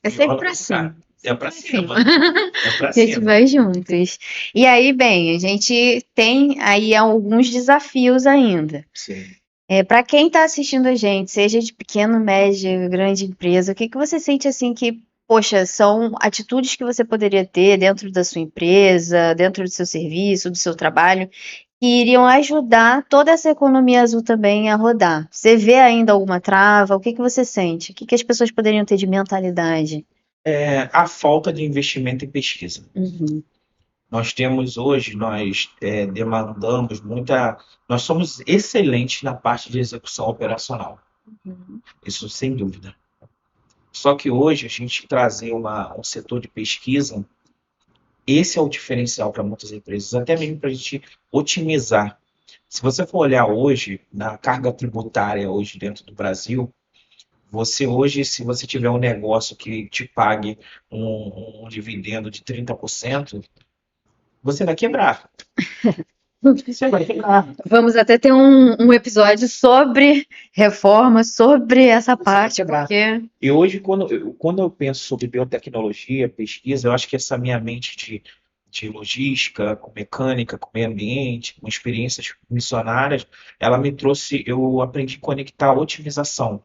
É sempre pra cima. É pra cima. É pra A gente cima. vai juntos. E aí, bem, a gente tem aí alguns desafios ainda. Sim. Para quem está assistindo a gente, seja de pequeno, médio, grande empresa, o que que você sente assim que, poxa, são atitudes que você poderia ter dentro da sua empresa, dentro do seu serviço, do seu trabalho, que iriam ajudar toda essa economia azul também a rodar? Você vê ainda alguma trava? O que que você sente? O que que as pessoas poderiam ter de mentalidade? A falta de investimento em pesquisa. Uhum. Nós temos hoje, nós demandamos muita. Nós somos excelentes na parte de execução operacional. Isso sem dúvida. Só que hoje a gente trazer um setor de pesquisa, esse é o diferencial para muitas empresas, até mesmo para a gente otimizar. Se você for olhar hoje, na carga tributária hoje dentro do Brasil, você hoje, se você tiver um negócio que te pague um dividendo de 30%, você vai quebrar. Você vai quebrar. Vamos até ter um episódio sobre reforma, sobre essa parte, quebrar. porque E hoje, quando eu penso sobre biotecnologia, pesquisa, eu acho que essa minha mente de logística, com mecânica, com meio ambiente, com experiências missionárias, ela me trouxe, eu aprendi a conectar a otimização.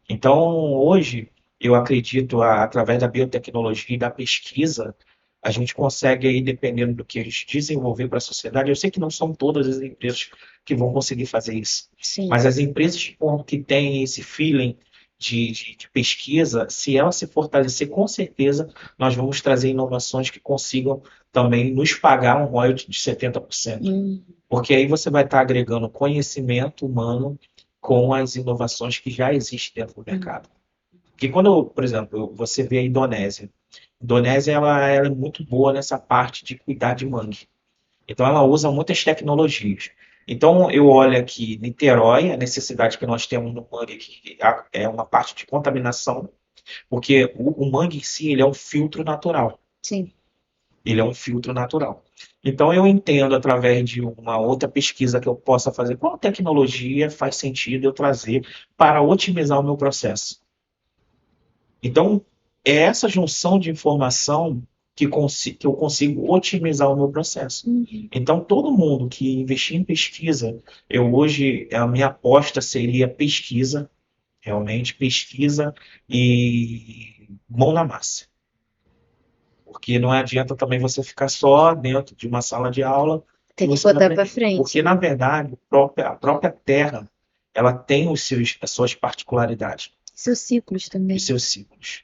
Então, hoje, eu acredito, através da biotecnologia e da pesquisa, a gente consegue aí, dependendo do que a gente desenvolver para a sociedade, eu sei que não são todas as empresas que vão conseguir fazer isso, sim, mas as empresas que têm esse feeling de pesquisa, se ela se fortalecer, com certeza nós vamos trazer inovações que consigam também nos pagar um royalty de 70%. Porque aí você vai estar agregando conhecimento humano com as inovações que já existem dentro do mercado. Porque quando, por exemplo, você vê a Indonésia. A Indonésia ela é muito boa nessa parte de cuidar de mangue. Então ela usa muitas tecnologias. Então eu olho aqui Niterói, a necessidade que nós temos no mangue, que é uma parte de contaminação, porque o mangue em si ele é um filtro natural. sim. Ele é um filtro natural. Então eu entendo através de uma outra pesquisa que eu possa fazer qual tecnologia faz sentido eu trazer para otimizar o meu processo. Então é essa junção de informação que eu consigo otimizar o meu processo. Então todo mundo que investir em pesquisa, a minha aposta seria pesquisa, realmente pesquisa e mão na massa. Porque não adianta também você ficar só dentro de uma sala de aula Tem e que você não botar pra aprender. frente. Porque, na verdade, a própria Terra, ela tem as suas particularidades, Seus ciclos também. os seus ciclos,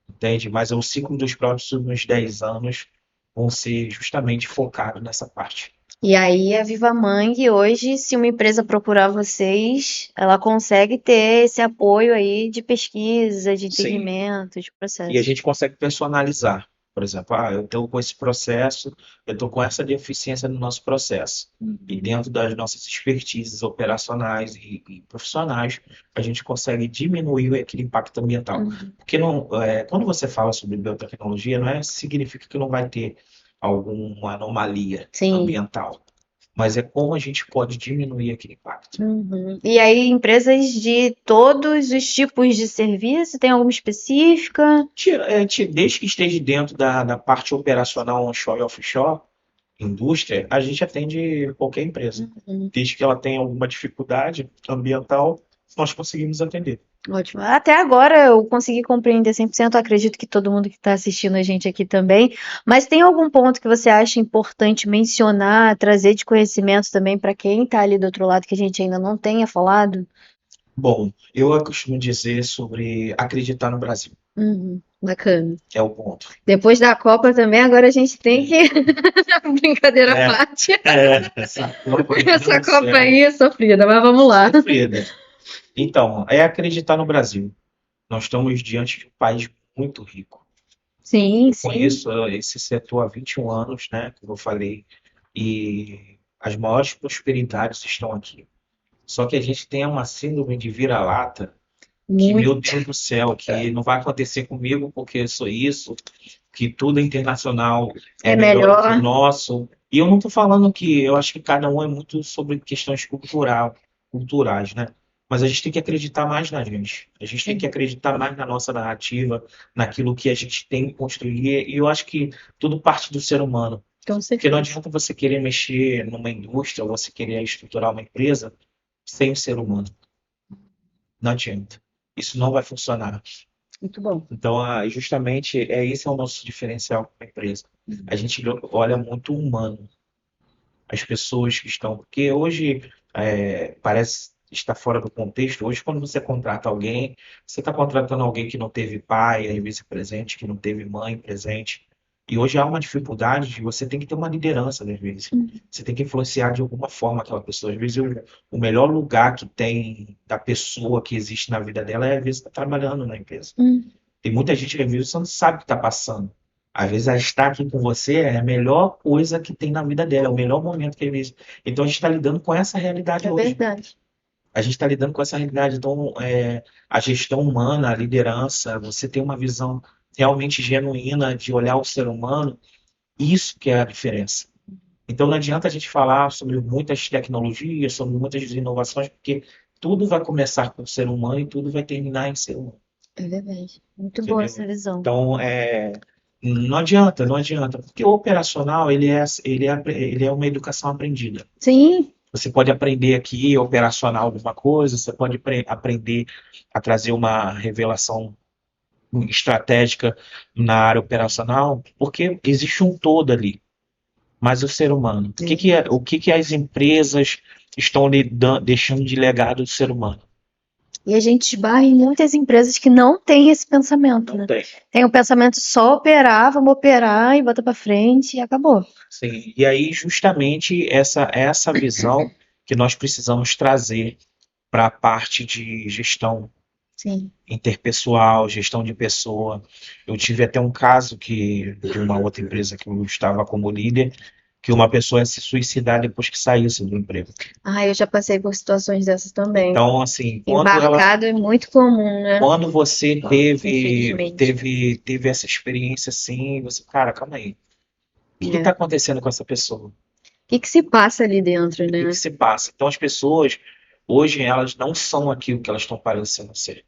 entende? Mas o ciclo dos próximos 10 anos vão ser justamente focados nessa parte. E aí a Viva Mangue hoje, se uma empresa procurar vocês, ela consegue ter esse apoio aí de pesquisa, de Sim. entendimento, de E a processo. gente consegue personalizar. Por exemplo, eu estou com esse processo, eu estou com essa deficiência no nosso processo. E dentro das nossas expertises operacionais e profissionais, a gente consegue diminuir aquele impacto ambiental. Porque não, quando você fala sobre biotecnologia, não significa que não vai ter alguma anomalia Sim. ambiental, mas é como a gente pode diminuir aquele impacto. E aí, empresas de todos os tipos de serviço, tem alguma específica? Desde que esteja dentro da parte operacional onshore e offshore, indústria, a gente atende qualquer empresa. Desde que ela tenha alguma dificuldade ambiental, nós conseguimos atender. Ótimo. Até agora eu consegui compreender 100%, acredito que todo mundo que está assistindo a gente aqui também. Mas tem algum ponto que você acha importante mencionar, trazer de conhecimento também para quem está ali do outro lado que a gente ainda não tenha falado? Bom, eu costumo dizer sobre acreditar no Brasil, Bacana. é o ponto. Depois da Copa também, agora a gente tem que. Brincadeira à parte. Essa Copa Essa Copa aí é sofrida, mas vamos lá. sofrida. Então, é acreditar no Brasil. Nós estamos diante de um país muito rico. Sim, Eu sim. conheço esse setor há 21 anos, né, como eu falei, e as maiores prosperidades estão aqui. Só que a gente tem uma síndrome de vira-lata, que, meu Deus do céu, que não vai acontecer comigo porque eu sou isso, que tudo internacional é melhor do que o nosso. E eu não estou falando que eu acho que cada um é muito sobre questões culturais, né? Mas a gente tem que acreditar mais na gente. A gente tem que acreditar mais na nossa narrativa, naquilo que a gente tem que construir. E eu acho que tudo parte do ser humano. Com Porque certeza. não adianta você querer mexer numa indústria, ou você querer estruturar uma empresa sem o ser humano. Não adianta. Isso não vai funcionar. Muito bom. Então, justamente, esse é o nosso diferencial com a empresa. A gente olha muito humano. As pessoas que estão... Porque hoje, parece estar fora do contexto. Hoje, quando você contrata alguém, você está contratando alguém que não teve pai, às vezes presente, que não teve mãe presente. E hoje há uma dificuldade de você tem que ter uma liderança, às vezes. Você tem que influenciar de alguma forma aquela pessoa. Às vezes, o melhor lugar que tem da pessoa que existe na vida dela é, às vezes, estar trabalhando na empresa. Tem muita gente que às vezes você não sabe o que está passando. Às vezes ela estar aqui com você é a melhor coisa que tem na vida dela, é o melhor momento que ele. Então a gente está lidando com essa realidade É hoje. verdade. A gente está lidando com essa realidade. Então, a gestão humana, a liderança, você tem uma visão realmente genuína de olhar o ser humano, isso que é a diferença. Então não adianta a gente falar sobre muitas tecnologias, sobre muitas inovações, porque tudo vai começar com o ser humano e tudo vai terminar em ser humano. É verdade. Muito boa essa visão. Então, não adianta, não adianta. Porque o operacional, ele é uma educação aprendida. Sim. Você pode aprender aqui, operacional, alguma coisa, você pode aprender a trazer uma revelação estratégica na área operacional, porque existe um todo ali. Mas o ser humano, o que as empresas estão deixando de legado do ser humano? E a gente esbarra em muitas empresas que não têm esse pensamento, Não né? tem. Tem o pensamento só operar, vamos operar e bota pra frente e acabou. Sim, e aí justamente essa visão que nós precisamos trazer para a parte de gestão Sim. interpessoal, gestão de pessoa. Eu tive até um caso de uma outra empresa que eu estava como líder, que uma pessoa ia se suicidar depois que saísse do emprego. Eu já passei por situações dessas também. Então, assim, Embarcado é muito comum, né? quando você Infelizmente. teve essa experiência assim, você, cara, calma aí. O que está acontecendo com essa pessoa? O que se passa ali dentro, O né? que se passa? Então, as pessoas, hoje, elas não são aquilo que elas estão parecendo ser.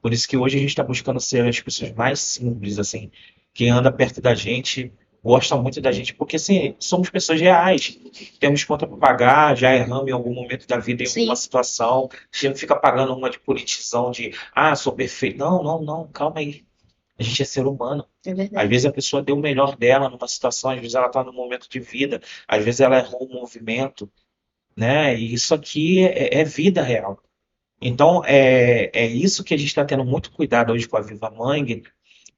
Por isso que hoje a gente está buscando ser as pessoas mais simples, assim. Quem anda perto da gente gostam muito da gente, porque assim, somos pessoas reais, temos conta para pagar, já erramos em algum momento da vida em alguma Sim, situação, a gente não fica pagando uma de politizão de, ah, sou perfeito. Não, não, não, calma aí. A gente é ser humano. é Às verdade. vezes a pessoa deu o melhor dela numa situação, às vezes ela está num momento de vida, às vezes ela errou um movimento, né? E isso aqui é vida real. Então, é isso que a gente está tendo muito cuidado hoje com a Viva Mangue,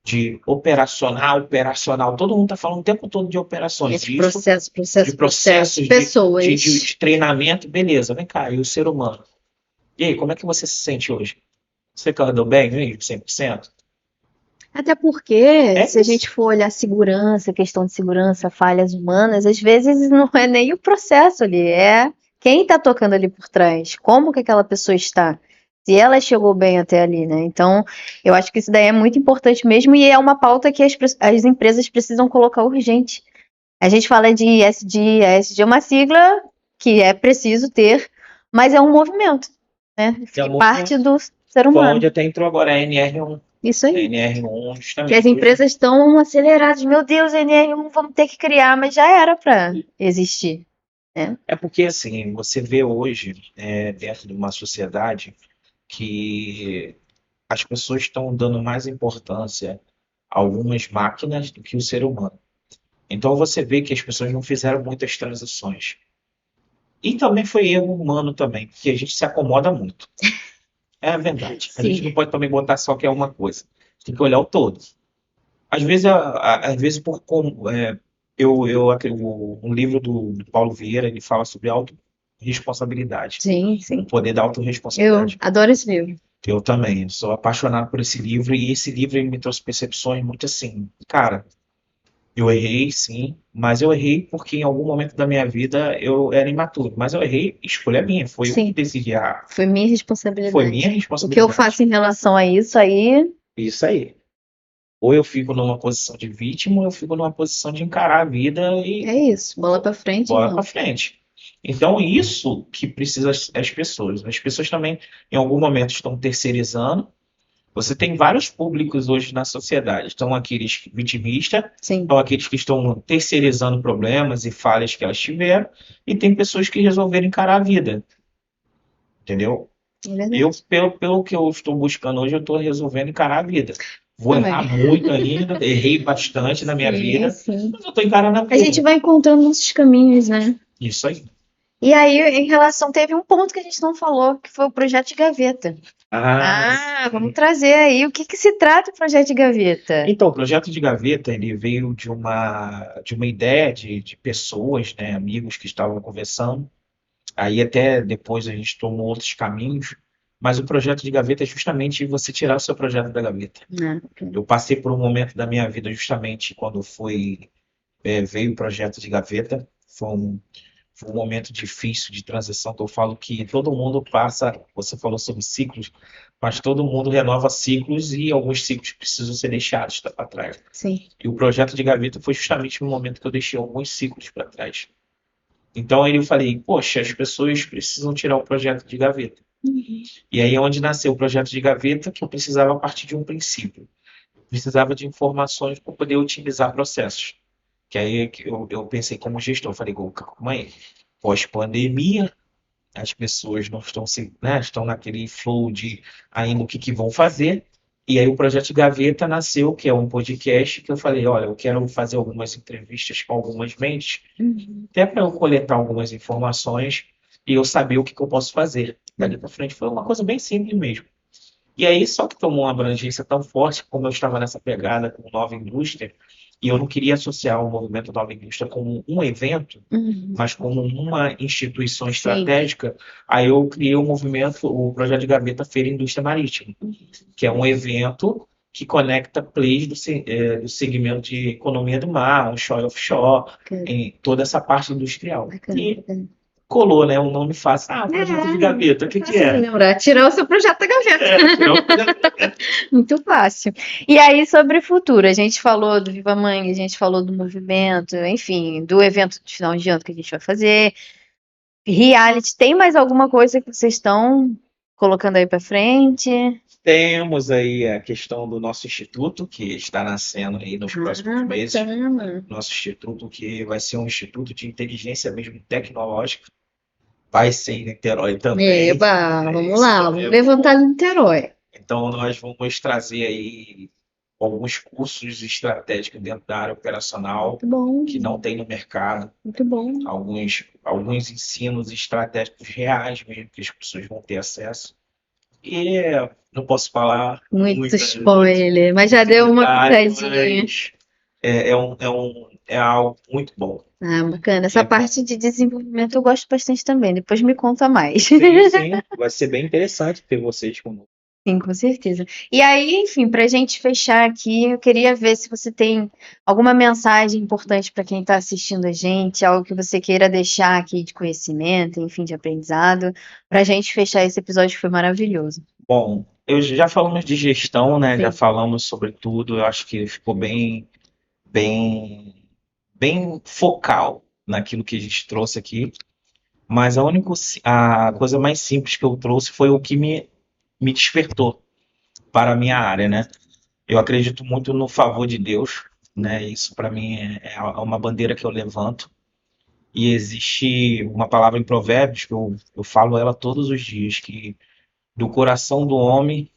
de operacional, operacional. Todo mundo está falando o tempo todo de operações, Esse disso, processo, de processo, processo. processos, Pessoas. de treinamento, beleza. Vem cá, e o ser humano? E aí, como é que você se sente hoje? Você acordou bem mesmo, 100%? Até porque, É se a isso. gente for olhar segurança, questão de segurança, falhas humanas, às vezes não é nem o processo ali, é quem está tocando ali por trás, como que aquela pessoa está, se ela chegou bem até ali, né? Então, eu acho que isso daí é muito importante mesmo e é uma pauta que as empresas precisam colocar urgente. A gente fala de ESG, a ESG é uma sigla que é preciso ter, mas é um movimento, né? É um E parte movimento. do ser Foi humano. onde até entrou agora a NR1. Isso A aí. NR1 Que as justamente foi. empresas estão aceleradas. Meu Deus, NR1, vamos ter que criar, mas já era para existir, né? É porque, assim, você vê hoje, dentro de uma sociedade, que as pessoas estão dando mais importância a algumas máquinas do que o ser humano. Então você vê que as pessoas não fizeram muitas transições. E também foi erro humano também, porque a gente se acomoda muito. É a verdade. A gente Sim, não pode também botar só que é uma coisa. Tem que olhar o todo. Às vezes, às vezes por como um livro do Paulo Vieira, ele fala sobre autorresponsabilidade, sim, o sim. poder da Eu autorresponsabilidade. adoro esse livro. Eu também sou apaixonado por esse livro e esse livro ele me trouxe percepções muito assim, cara, eu errei sim, mas eu errei porque em algum momento da minha vida eu era imaturo, mas eu errei, escolha minha, foi eu que Sim, decidi, foi minha foi minha responsabilidade. O que eu responsabilidade. faço em relação a isso aí Isso aí. Ou eu fico numa posição de vítima, ou eu fico numa posição de encarar a vida é e isso. Bola pra frente e bora para vamos. frente. Então, isso que precisa as pessoas. As pessoas também, em algum momento, estão terceirizando. Você tem vários públicos hoje na sociedade. Estão aqueles vitimistas, Sim, estão aqueles que estão terceirizando problemas e falhas que elas tiveram, e tem pessoas que resolveram encarar a vida, entendeu? é Eu, verdade. pelo que eu estou buscando hoje, eu estou resolvendo encarar a vida. Vou Também. errar muito ainda, errei bastante na minha Sim, vida, sim. mas eu estou encarando a A gente vida. vai encontrando nossos caminhos, né? Isso aí. E aí, em relação, teve um ponto que a gente não falou, que foi o projeto de gaveta. Ah, Ah, vamos trazer aí. O que que se trata o projeto de gaveta? então, o projeto de gaveta ele veio de uma ideia de pessoas, né, amigos que estavam conversando. Aí até depois a gente tomou outros caminhos, mas o projeto de gaveta é justamente você tirar o seu projeto da gaveta. Ah, ok. Eu passei por um momento da minha vida justamente quando veio o projeto de gaveta. Foi um momento difícil de transição que eu falo que todo mundo passa. Você falou sobre ciclos, mas todo mundo renova ciclos e alguns ciclos precisam ser deixados para trás. Sim. E o projeto de gaveta foi justamente no momento que eu deixei alguns ciclos para trás. Então aí eu falei, poxa, as pessoas precisam tirar o projeto de gaveta. Uhum. E aí é onde nasceu o projeto de gaveta, que eu precisava partir de um princípio. Precisava de informações para poder otimizar processos. Que aí eu pensei como gestor, falei, calma aí, pós-pandemia, as pessoas não estão né, estão naquele flow de ainda o que vão fazer. E aí o projeto de Gaveta nasceu, que é um podcast que eu falei, olha, eu quero fazer algumas entrevistas com algumas mentes, Uhum. até para eu coletar algumas informações e eu saber o que eu posso fazer. Dali Uhum. para frente foi uma coisa bem simples mesmo. E aí, só que tomou uma abrangência tão forte, como eu estava nessa pegada com Nova Indústria, e eu não queria associar o movimento Nova Indústria como um evento, Uhum. mas como uma instituição Sim. estratégica, aí eu criei o movimento, o projeto de Gaveta Feira Indústria Marítima, que é um evento que conecta players do segmento de economia do mar, onshore e offshore, Bacana, em toda essa parte industrial. bacana, E bacana. colou, né? Um nome fácil. Ah, projeto de Gaveta, o É que que fácil de é? lembrar. Tirar o seu projeto da gaveta. Tirou o projeto de Gaveta. Muito fácil. E aí, sobre o futuro, a gente falou do Viva Mãe, a gente falou do movimento, enfim, do evento de final de ano que a gente vai fazer. Reality, tem mais alguma coisa que vocês estão colocando aí pra frente? Temos aí a questão do nosso instituto, que está nascendo aí nos próximos meses. Bacana. Nosso instituto, que vai ser um instituto de inteligência mesmo tecnológica, vai ser em Niterói também. Eba, vamos Isso lá, também vamos é levantar bom. Niterói. Então, nós vamos trazer aí alguns cursos estratégicos dentro da área operacional Muito bom, que não tem no mercado, muito bom. alguns ensinos estratégicos reais mesmo que as pessoas vão ter acesso. E não posso falar Muito muita spoiler, mas já deu uma detalhe, pitadinha. mas é algo muito bom. Ah, bacana. Essa É bom. parte de desenvolvimento eu gosto bastante também. Depois me conta mais. Sim, vai ser bem interessante ter vocês conosco. Sim, com certeza. E aí, enfim, para a gente fechar aqui, eu queria ver se você tem alguma mensagem importante para quem está assistindo a gente, algo que você queira deixar aqui de conhecimento, enfim, de aprendizado, para a gente fechar esse episódio que foi maravilhoso. Bom, já falamos de gestão, né? Já Sim. falamos sobre tudo. Eu acho que ficou bem, bem focal naquilo que a gente trouxe aqui. Mas a coisa mais simples que eu trouxe foi o que me despertou para a minha área, né? Eu acredito muito no favor de Deus, né? Isso para mim é uma bandeira que eu levanto. E existe uma palavra em Provérbios que eu falo ela todos os dias, que do coração do homem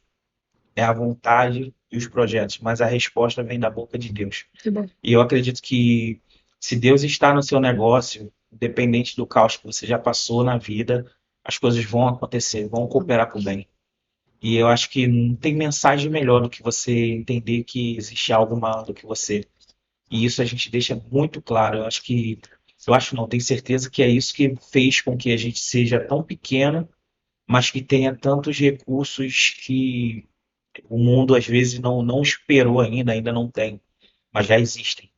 é a vontade e os projetos, mas a resposta vem da boca de Deus. Muito bom. E eu acredito que se Deus está no seu negócio, independente do caos que você já passou na vida, as coisas vão acontecer, vão cooperar para o bem. E eu acho que não tem mensagem melhor do que você entender que existe algo maior do que você. E isso a gente deixa muito claro. Eu acho não, tenho certeza que é isso que fez com que a gente seja tão pequeno, mas que tenha tantos recursos que o mundo às vezes não esperou ainda não tem, mas já existem.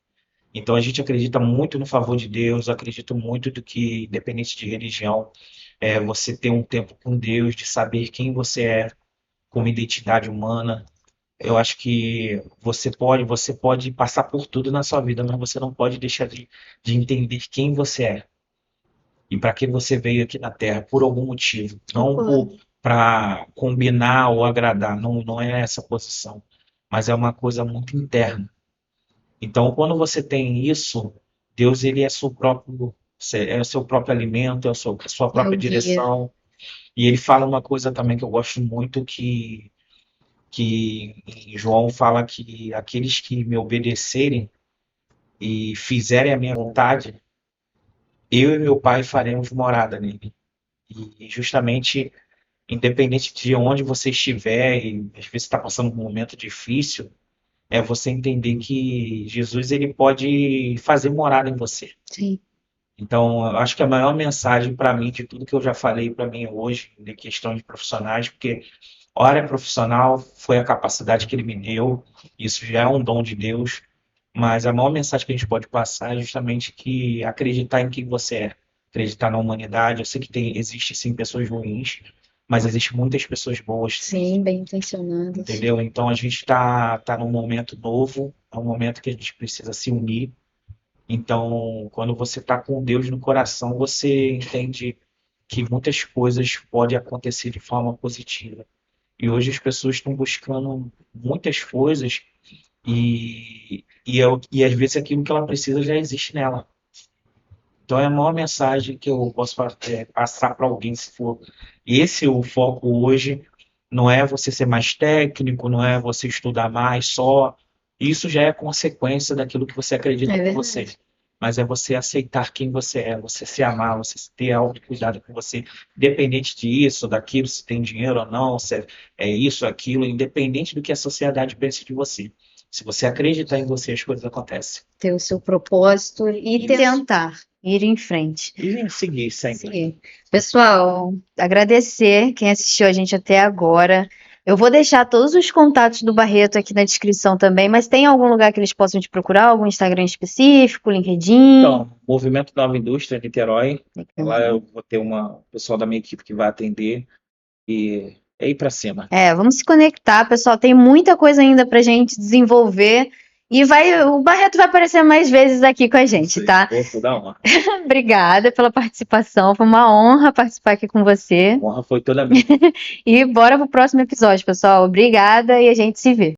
Então a gente acredita muito no favor de Deus, acredito muito do que, independente de religião, você ter um tempo com Deus, de saber quem você é, como identidade humana. Eu acho que você pode passar por tudo na sua vida, mas você não pode deixar de entender quem você é e para que você veio aqui na Terra, por algum motivo. Não para combinar ou agradar, não é essa posição, mas é uma coisa muito interna. Então, quando você tem isso, Deus ele é o seu próprio alimento, a sua É própria o guia. direção. E ele fala uma coisa também que eu gosto muito, que em João fala que aqueles que me obedecerem e fizerem a minha vontade, eu e meu Pai faremos morada nele. E justamente, independente de onde você estiver, e às vezes está passando um momento difícil, é você entender que Jesus ele pode fazer morada em você. Sim. Então, eu acho que a maior mensagem para mim de tudo que eu já falei para mim hoje, de questão de profissionais, porque a área profissional foi a capacidade que ele me deu, isso já é um dom de Deus, mas a maior mensagem que a gente pode passar é justamente que acreditar em quem você é, acreditar na humanidade. Eu sei que existe sim pessoas ruins, mas existem muitas pessoas boas, Sim, bem intencionadas. entendeu? Então a gente tá num momento novo, é um momento que a gente precisa se unir. Então, quando você está com Deus no coração, você entende que muitas coisas podem acontecer de forma positiva. E hoje as pessoas estão buscando muitas coisas e às vezes aquilo que ela precisa já existe nela. Então é a maior mensagem que eu posso passar para alguém, se for esse o foco hoje, não é você ser mais técnico, não é você estudar mais só. Isso já é consequência daquilo que você acredita É por verdade. você. Mas é você aceitar quem você é, você se amar, você ter autocuidado com você, independente disso, daquilo, se tem dinheiro ou não, se é isso, aquilo, independente do que a sociedade pense de você. Se você acreditar em você, as coisas acontecem. Ter o seu propósito e Isso. tentar ir em frente. E seguir sempre. Sim. Pessoal, agradecer quem assistiu a gente até agora. Eu vou deixar todos os contatos do Barreto aqui na descrição também, mas tem algum lugar que eles possam te procurar? Algum Instagram específico, LinkedIn? Então, Movimento Nova Indústria, Niterói. Lá eu vou ter o pessoal da minha equipe que vai atender e é ir para cima. Vamos se conectar, pessoal. Tem muita coisa ainda pra gente desenvolver E o Barreto vai aparecer mais vezes aqui com a gente, tá? Toda honra. Obrigada pela participação. Foi uma honra participar aqui com você. A honra foi toda minha. E bora pro próximo episódio, pessoal. Obrigada e a gente se vê.